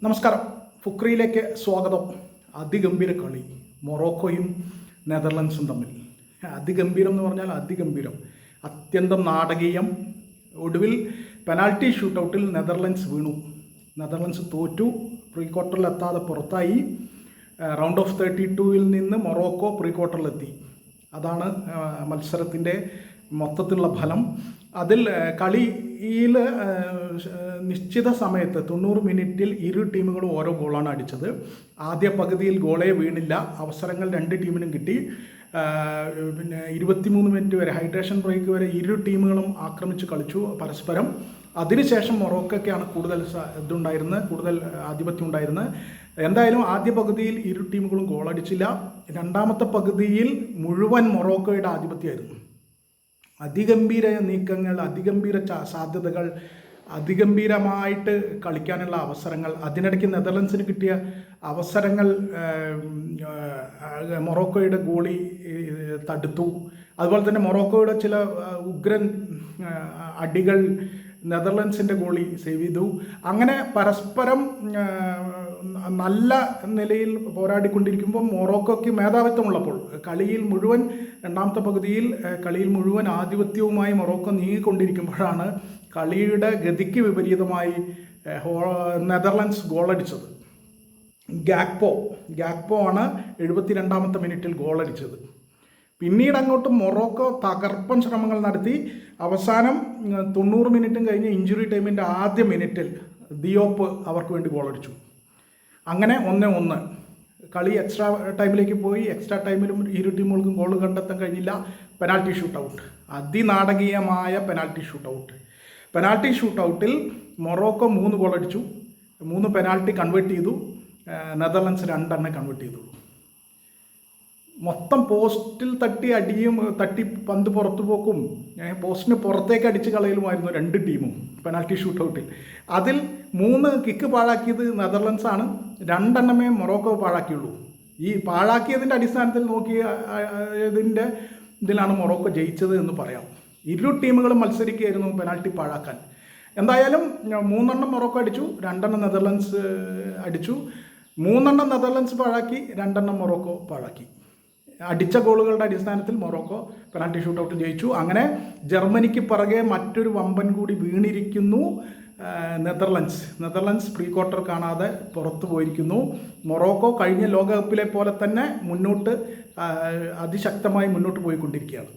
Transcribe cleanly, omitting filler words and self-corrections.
നമസ്കാരം. ഫുക്രിയിലേക്ക് സ്വാഗതം. അതിഗംഭീര കളി മൊറോക്കോയും നെതർലൻഡ്സും തമ്മിൽ. അതിഗംഭീരം എന്ന് പറഞ്ഞാൽ അതിഗംഭീരം, അത്യന്തം നാടകീയം. ഒടുവിൽ പെനാൽറ്റി ഷൂട്ടൗട്ടിൽ നെതർലൻഡ്സ് വീണു. നെതർലൻഡ്സ് തോറ്റു, പ്രീ ക്വാർട്ടറിലെത്താതെ പുറത്തായി. റൗണ്ട് ഓഫ് 32-ൽ നിന്ന് മൊറോക്കോ പ്രീ ക്വാർട്ടറിലെത്തി. അതാണ് മത്സരത്തിൻ്റെ മൊത്തത്തിലുള്ള ഫലം. അതിൽ കളിയിൽ നിശ്ചിത സമയത്ത് 90 മിനിറ്റിൽ ഇരു ടീമുകളും ഓരോ ഗോളാണ് അടിച്ചത്. ആദ്യ പകുതിയിൽ ഗോളേ വീണില്ല, അവസരങ്ങൾ രണ്ട് ടീമിനും കിട്ടി. പിന്നെ 23 മിനിറ്റ് വരെ, ഹൈഡ്രേഷൻ ബ്രേക്ക് വരെ ഇരു ടീമുകളും ആക്രമിച്ച് കളിച്ചു പരസ്പരം. അതിനുശേഷം മൊറോക്കോയ്ക്കാണ് കൂടുതൽ കൂടുതൽ ആധിപത്യം ഉണ്ടായിരുന്നത്. എന്തായാലും ആദ്യ പകുതിയിൽ ഇരു ടീമുകളും ഗോളടിച്ചില്ല. രണ്ടാമത്തെ പകുതിയിൽ മുഴുവൻ മൊറോക്കോയുടെ ആധിപത്യമായിരുന്നു. അതിഗംഭീര നീക്കങ്ങൾ, അതിഗംഭീര സാധ്യതകൾ, അതിഗംഭീരമായിട്ട് കളിക്കാനുള്ള അവസരങ്ങൾ. അതിനിടയ്ക്ക് നെതർലൻഡ്സിന് കിട്ടിയ അവസരങ്ങൾ മൊറോക്കോയുടെ ഗോളി തടുത്തു. അതുപോലെ തന്നെ മൊറോക്കോയുടെ ചില ഉഗ്രൻ അടികൾ നെതർലൻഡ്സിൻ്റെ ഗോളി സേവ് ചെയ്തു. അങ്ങനെ പരസ്പരം നല്ല നിലയിൽ പോരാടിക്കൊണ്ടിരിക്കുമ്പോൾ മൊറോക്കോയ്ക്ക് മേധാവിത്വമുള്ളപ്പോൾ രണ്ടാമത്തെ പകുതിയിൽ കളിയിൽ മുഴുവൻ ആധിപത്യവുമായി മൊറോക്കോ നീങ്ങിക്കൊണ്ടിരിക്കുമ്പോഴാണ് കളിയുടെ ഗതിക്ക് വിപരീതമായി നെതർലൻഡ്സ് ഗോളടിച്ചത്. ഗാക്പോ ആണ് 72-ാമത്തെ മിനിറ്റിൽ ഗോളടിച്ചത്. പിന്നീട് അങ്ങോട്ട് മൊറോക്കോ തകർപ്പൻ ശ്രമങ്ങൾ നടത്തി. അവസാനം 90 മിനിറ്റും കഴിഞ്ഞ് ഇഞ്ചുറി ടൈമിൻ്റെ ആദ്യ മിനിറ്റിൽ ദിയോപ്പ് അവർക്ക് വേണ്ടി ഗോളടിച്ചു. അങ്ങനെ 1-1 കളി എക്സ്ട്രാ ടൈമിലേക്ക് പോയി. എക്സ്ട്രാ ടൈമിലും ഇരു ടീമുകൾക്കും ഗോൾ കണ്ടെത്താൻ കഴിഞ്ഞില്ല. പെനാൽറ്റി ഷൂട്ടൗട്ട്, അതിനാടകീയമായ പെനാൽറ്റി ഷൂട്ടൗട്ടിൽ മൊറോക്കോ 3 ഗോളടിച്ചു, 3 പെനാൽറ്റി കൺവേർട്ട് ചെയ്തു. നെതർലൻഡ്സ് 2 കൺവേർട്ട് ചെയ്തു. മൊത്തം പോസ്റ്റിൽ തട്ടി പന്ത് പുറത്തു പോക്കും, പോസ്റ്റിന് പുറത്തേക്ക് അടിച്ച് കളയലുമായിരുന്നു രണ്ട് ടീമും പെനാൽറ്റി ഷൂട്ടൗട്ടിൽ. അതിൽ 3 കിക്ക് പാഴാക്കിയത് നെതർലൻഡ്സ് ആണ്, 2 മൊറോക്കോ പാഴാക്കിയുള്ളൂ. ഈ പാഴാക്കിയതിൻ്റെ അടിസ്ഥാനത്തിൽ ഇതിലാണ് മൊറോക്കോ ജയിച്ചത് എന്ന് പറയാം. ഇരു ടീമുകളും മത്സരിക്കുകയായിരുന്നു പെനാൽറ്റി പാഴാക്കാൻ. എന്തായാലും 3 മൊറോക്കോ അടിച്ചു, 2 നെതർലൻഡ്സ് അടിച്ചു. 3 നെതർലൻഡ്സ് പാഴാക്കി, 2 മൊറോക്കോ പാഴാക്കി. അടിച്ച ഗോളുകളുടെ അടിസ്ഥാനത്തിൽ മൊറോക്കോ പെനാൽറ്റി ഷൂട്ടൗട്ട് ജയിച്ചു. അങ്ങനെ ജർമ്മനിക്ക് പിറകെ മറ്റൊരു വമ്പൻ കൂടി വീണിരിക്കുന്നു. നെതർലൻഡ്സ് പ്രീ ക്വാർട്ടർ കാണാതെ പുറത്തു പോയിരിക്കുന്നു. മൊറോക്കോ കഴിഞ്ഞ ലോകകപ്പിലെ പോലെ തന്നെ അതിശക്തമായി മുന്നോട്ട് പോയിക്കൊണ്ടിരിക്കുകയാണ്.